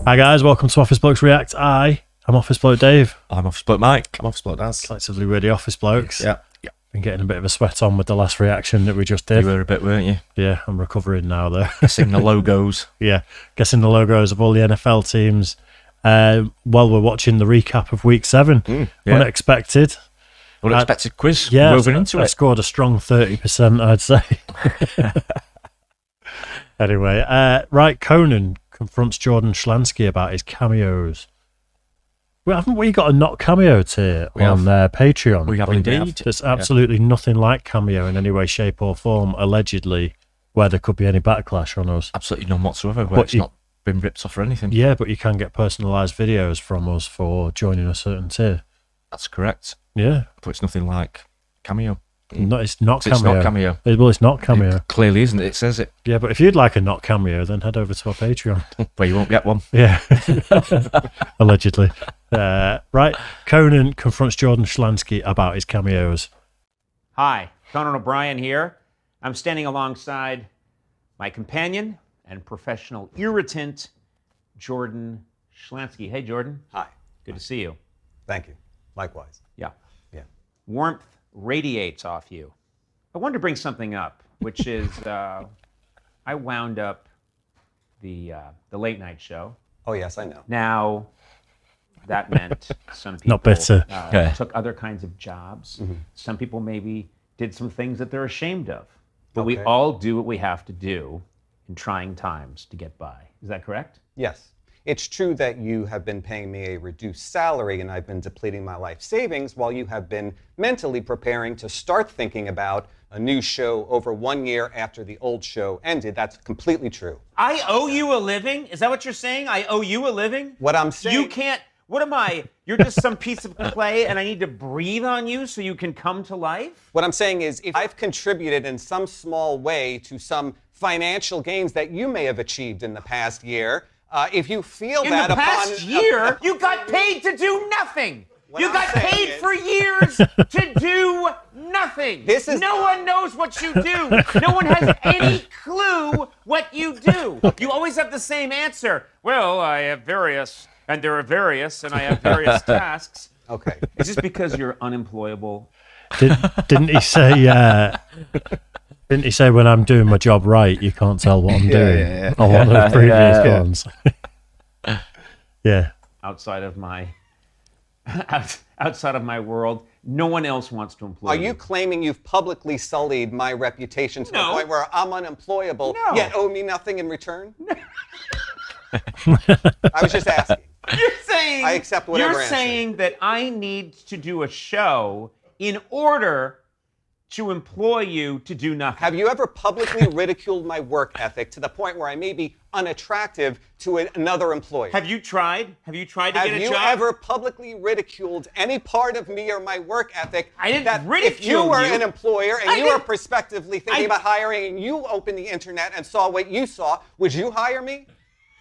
Hi guys, welcome to Office Blokes React. I'm Office Bloke Dave. I'm Office Bloke Mike. I'm Office Bloke Daz. Collectively, we're the Office Blokes. Yeah. Been getting a bit of a sweat on with the last reaction that we just did. You were a bit, weren't you? Yeah, I'm recovering now though. Guessing the logos. Yeah, guessing the logos of all the NFL teams while we're watching the recap of Week 7. Yeah. Unexpected. Unexpected quiz. Yeah, Woven into I it. scored a strong 30%, I'd say. Anyway, right, Conan confronts Jordan Schlansky about his cameos. Well, haven't we got a not cameo tier on Patreon? We have indeed. There's absolutely nothing like cameo in any way, shape or form, allegedly, where there could be any backlash on us. Absolutely none whatsoever, where it's not been ripped off or anything. Yeah, but you can get personalised videos from us for joining a certain tier. That's correct. Yeah. But it's nothing like Cameo. No, it's not cameo. It's not Cameo. Well, it's not cameo. It clearly isn't. It says it. Yeah, but if you'd like a not cameo, then head over to our Patreon. Where you won't get one. Yeah. Allegedly. Right. Conan confronts Jordan Schlansky about his cameos. Hi, Conan O'Brien here. I'm standing alongside my companion and professional irritant, Jordan Schlansky. Hey, Jordan. Hi. Good to see you. Thank you. Likewise. Yeah. Yeah. Warmth radiates off you. I wanted to bring something up, which is I wound up the late night show. Oh, yes, I know. Now, that meant some people Not bitter. took other kinds of jobs. Some people maybe did some things that they're ashamed of. But we Okay. all do what we have to do in trying times to get by. Is that correct? Yes. It's true that you have been paying me a reduced salary and I've been depleting my life savings while you have been mentally preparing to start thinking about a new show over 1 year after the old show ended. That's completely true. I owe you a living? Is that what you're saying? I owe you a living? What I'm saying... You can't... What am I? You're just some piece of clay and I need to breathe on you so you can come to life? What I'm saying is, if I've contributed in some small way to some financial gains that you may have achieved in the past year, if you feel In that the past upon... year, you got paid to do nothing. What You I'm got saying paid is- for years to do nothing. This is- No one knows what you do. No one has any clue what you do. You always have the same answer. Well, I have various, and there are various, and I have various tasks. Okay. Is this because you're unemployable? Didn't he say... Didn't he say when I'm doing my job right, you can't tell what I'm doing? yeah. On one of the previous ones. Yeah. Outside of my world, no one else wants to employ Are you claiming you've publicly sullied my reputation to the No. point where I'm unemployable, No. yet owe me nothing in return? I was just asking. You're saying I accept whatever You're answer. saying that I need to do a show in order to employ you to do nothing. Have you ever publicly ridiculed my work ethic to the point where I may be unattractive to another employer? Have you tried? Have you tried to Have get a you job? ever publicly ridiculed any part of me or my work ethic? I didn't that ridicule if you were you. an employer and I you were didn't- prospectively thinking about hiring and you opened the internet and saw what you saw, would you hire me?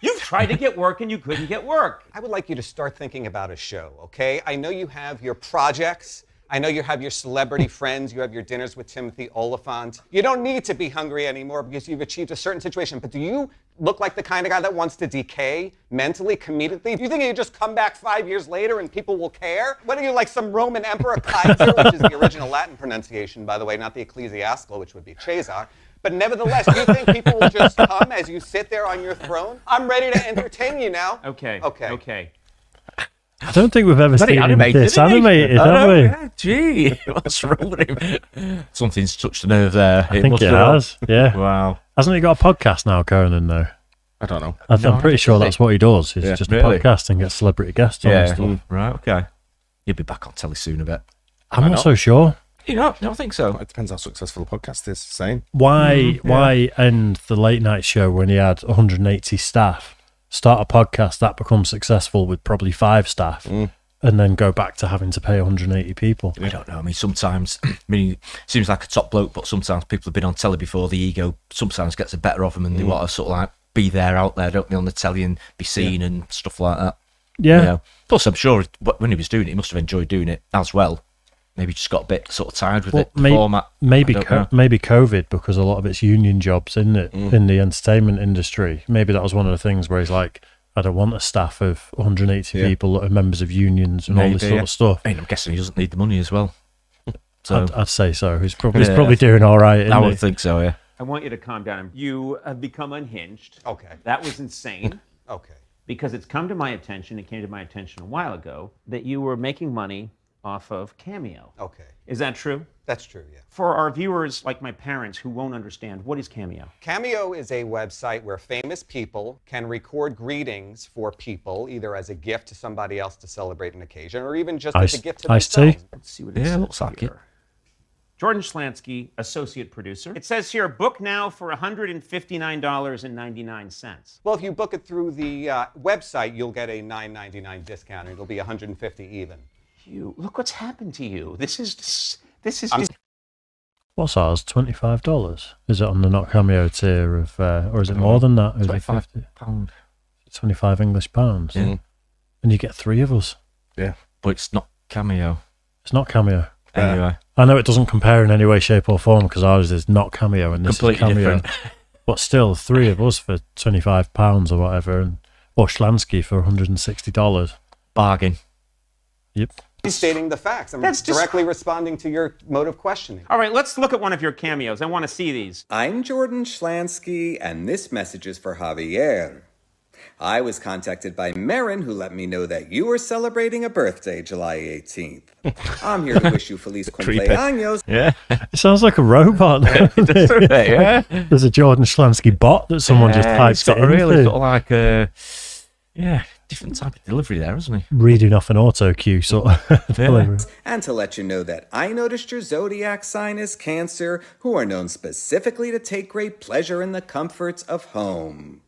You've tried to get work and you couldn't get work. I would like you to start thinking about a show, okay? I know you have your projects. I know you have your celebrity friends. You have your dinners with Timothy Oliphant. You don't need to be hungry anymore because you've achieved a certain situation. But do you look like the kind of guy that wants to decay mentally, comedically? Do you think you just come back 5 years later and people will care? What are you, like some Roman Emperor Kaiser, which is the original Latin pronunciation, by the way, not the ecclesiastical, which would be Caesar. But nevertheless, do you think people will just come as you sit there on your throne? I'm ready to entertain you now. Okay. Okay. Okay. I don't think we've ever Very seen him animated, this isn't he? animated, I have know, we? yeah, gee, what's wrong with him? Something's touched the nerve there. I think must it have. has. Yeah. Wow. Hasn't he got a podcast now, Conan, though? I don't know. I'm pretty sure that's what he does. He's Yeah, just really? a podcast and gets celebrity guests on and Yeah. stuff. Right. Okay. You'll be back on telly soon a bit. I'm not so sure. You know, I don't think so. It depends how successful the podcast is. Same. Why end the late night show when he had 180 staff, start a podcast that becomes successful with probably 5 staff, and then go back to having to pay 180 people? I don't know. I mean, sometimes, it seems like a top bloke, but sometimes people have been on telly before. The ego sometimes gets the better of them, and they want to sort of like be there, out there, don't they, on the telly and be seen and stuff like that. Yeah. You know? Plus, I'm sure when he was doing it, he must have enjoyed doing it as well. Maybe just got a bit sort of tired with Well, it. The format. Maybe I don't know. maybe COVID, because a lot of it's union jobs, isn't it, in the entertainment industry. Maybe that was one of the things where he's like, I don't want a staff of 180 Yeah. people that are members of unions and all this Maybe, sort yeah. of stuff. I mean, I'm guessing he doesn't need the money as well. So I'd say so. He's probably Yeah. doing all right. Isn't I he? would think so, yeah. I want you to calm down. You have become unhinged. Okay. That was insane. Okay. Because it's come to my attention, it came to my attention a while ago, that you were making money off of Cameo. Okay. Is that true? That's true, yeah. For our viewers, like my parents, who won't understand, what is Cameo? Cameo is a website where famous people can record greetings for people, either as a gift to somebody else to celebrate an occasion, or even just as a gift to Iced tea? themselves. Let's see what it Yeah, says looks like it. here. Jordan Schlansky, associate producer. It says here, book now for $159.99. Well, if you book it through the website, you'll get a $9.99 discount, and it'll be $150 even. You look what's happened to you. This is What's ours? $25? Is it on the not Cameo tier of, or is it more than that? Is it £25. 25 English pounds? Yeah. And you get 3 of us. Yeah. But it's not Cameo. It's not Cameo. Anyway, I know it doesn't compare in any way, shape, or form because ours is not Cameo and this completely is Cameo. different. But still, 3 of us for £25 or whatever, or Schlansky for $160. Bargain. Yep. He's stating the facts. I'm That's just- directly responding to your mode of questioning. All right, let's look at one of your cameos. I want to see these. I'm Jordan Schlansky, and this message is for Javier. I was contacted by Marin, who let me know that you are celebrating a birthday July 18th. I'm here to wish you feliz cumpleaños. Yeah. It sounds like a robot. Yeah. There's a Jordan Schlansky bot that someone just It's types got it a really into. sort of like a, different type of delivery there, hasn't he? Reading off an auto cue sort of delivery. And to let you know that I noticed your zodiac sign is Cancer, who are known specifically to take great pleasure in the comforts of home.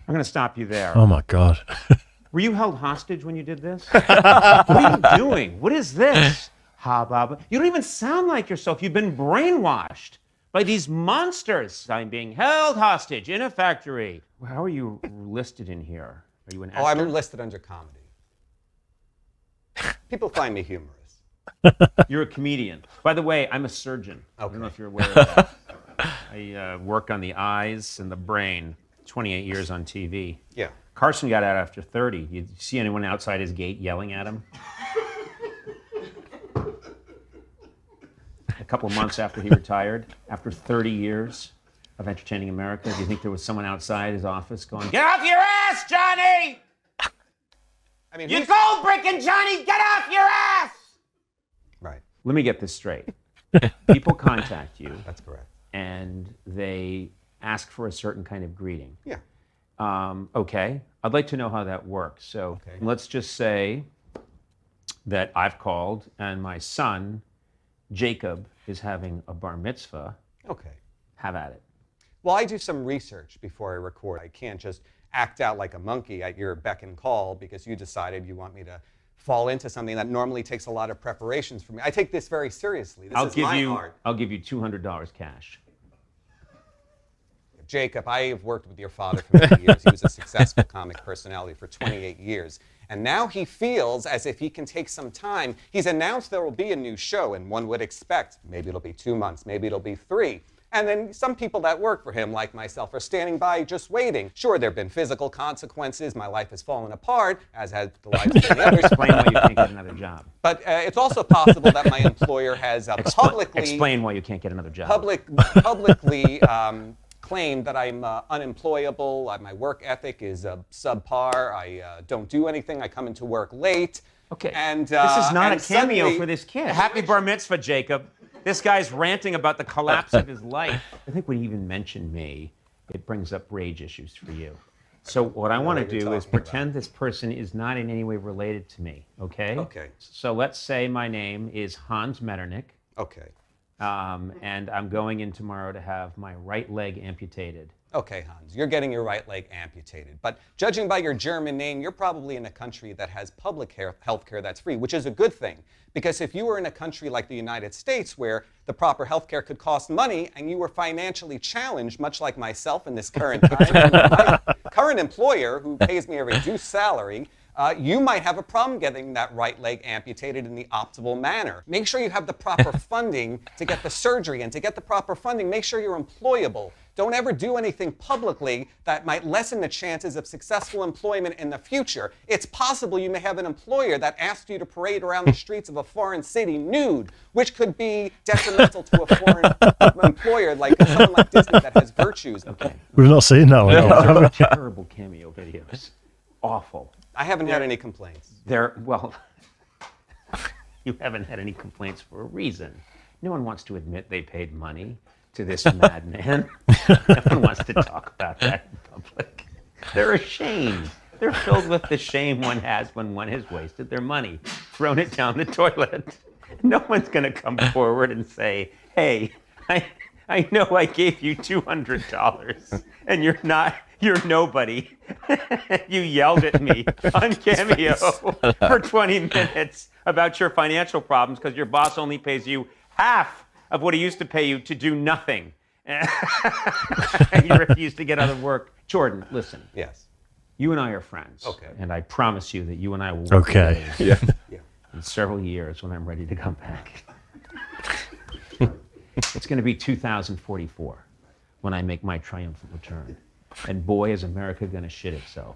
I'm going to stop you there. Oh my God. Were you held hostage when you did this? What are you doing? What is this? Ha, Baba. You don't even sound like yourself. You've been brainwashed by these monsters. I'm being held hostage in a factory. How are you listed in here? Are you an actor? Oh, I'm listed under comedy. People find me humorous. You're a comedian. By the way, I'm a surgeon. I don't know Okay. if you're aware of that. I work on the eyes and the brain. 28 years on TV. Yeah. Carson got out after 30. You see anyone outside his gate yelling at him? A couple of months after he retired, after 30 years of entertaining America, do you think there was someone outside his office going, "Get off your ass, Johnny! I mean, You who's- gold bricking Johnny, get off your ass!" Right. Let me get this straight. People contact you That's correct. and they ask for a certain kind of greeting. Yeah. Okay, I'd like to know how that works. So Okay. let's just say that I've called and my son, Jacob, is having a bar mitzvah. Okay. Have at it. Well, I do some research before I record. I can't just act out like a monkey at your beck and call because you decided you want me to fall into something that normally takes a lot of preparations for me. I take this very seriously. This is my art. I'll give you $200 cash. Jacob, I have worked with your father for many years. He was a successful comic personality for 28 years. And now he feels as if he can take some time. He's announced there will be a new show, and one would expect maybe it'll be 2 months, maybe it'll be 3. And then some people that work for him, like myself, are standing by just waiting. Sure, there have been physical consequences. My life has fallen apart, as has the lives of many others. Explain why you can't get another job. But it's also possible that my employer has publicly... Explain why you can't get another job. publicly claimed that I'm unemployable. My work ethic is subpar. I don't do anything. I come into work late. Okay. And this is not and a cameo suddenly- for this kid. Happy bar mitzvah, Jacob. This guy's ranting about the collapse of his life. I think when you even mention me, it brings up rage issues for you. So what I want to what you're do is talking pretend this person is not in any way related to me, okay? Okay. So let's say my name is Hans Metternich, Okay. and I'm going in tomorrow to have my right leg amputated. Okay, Hans, you're getting your right leg amputated. But judging by your German name, you're probably in a country that has public health care that's free, which is a good thing. Because if you were in a country like the United States where the proper health care could cost money and you were financially challenged, much like myself in this current time, and my current employer, who pays me a reduced salary, you might have a problem getting that right leg amputated in the optimal manner. Make sure you have the proper funding to get the surgery, and to get the proper funding, make sure you're employable. Don't ever do anything publicly that might lessen the chances of successful employment in the future. It's possible you may have an employer that asks you to parade around the streets of a foreign city nude, which could be detrimental to a foreign employer like someone like Disney that has virtues. Okay. We've not seen that one. Those are terrible cameo videos. Awful. I haven't had any complaints. Well, you haven't had any complaints for a reason. No one wants to admit they paid money to this madman. No one wants to talk about that in public. They're ashamed. They're filled with the shame one has when one has wasted their money, thrown it down the toilet. No one's going to come forward and say, hey, I know I gave you $200 and you're nobody. You yelled at me on Cameo for 20 minutes about your financial problems because your boss only pays you half of what he used to pay you to do nothing. And you refuse to get out of work. Jordan, listen. Yes. You and I are friends. Okay. And I promise you that you and I will work Okay. together Yeah. in several years when I'm ready to come back. It's going to be 2044 when I make my triumphant return. And boy, is America going to shit itself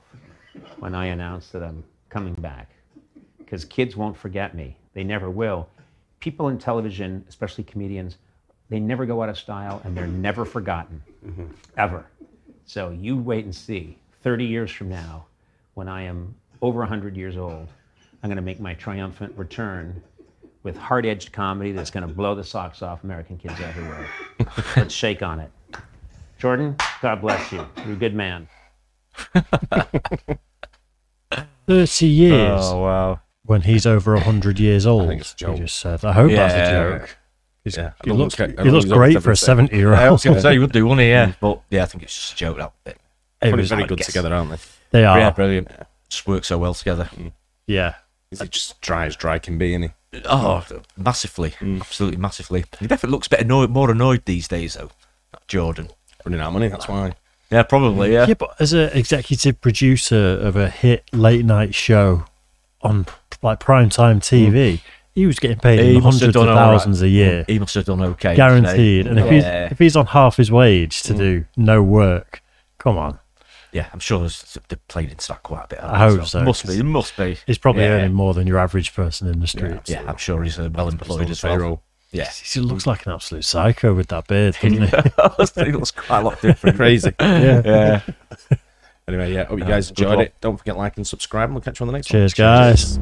when I announce that I'm coming back. Because kids won't forget me. They never will. People in television, especially comedians, they never go out of style and they're never forgotten, ever. So you wait and see. 30 years from now, when I am over 100 years old, I'm going to make my triumphant return with hard-edged comedy that's going to blow the socks off American kids everywhere. Let's shake on it. Jordan, God bless you. You're a good man. 30 years Oh, wow. when he's over 100 years old. think it's a joke. He just said. I hope that's a Yeah. joke. He's, Yeah, I he don't looks, look- I he don't looks look great like for a 70. I was going to 70-year-old. say, you would do, wouldn't he? Yeah. But yeah, I think it's just a joke, that bit. Probably was very I good guess. together, aren't they? They are. Yeah, brilliant. Just work so well together. Yeah. He's just dry as dry can be, isn't he? Oh, massively. Absolutely massively. He definitely looks more annoyed these days, though. Jordan. Running out of money, that's why. Yeah, probably, yeah. Yeah, but as an executive producer of a hit late night show on like primetime TV, he was getting paid in the must have hundreds of done all right. thousands a year, He must have done okay. guaranteed. And Yeah. if he's on half his wage to do no work, come on, Yeah, I'm sure they're playing into that quite a bit. I hope so, Must be. It must be. he's probably Yeah. earning more than your average person in the streets. Yeah, I'm sure he's well employed as well. Payroll. Yeah. He looks like an absolute psycho with that beard, doesn't he? He looks quite a lot different. Crazy. Yeah. Anyway, yeah, hope you guys good enjoyed one. it. Don't forget like and subscribe, and we'll catch you on the next one. Cheers, guys.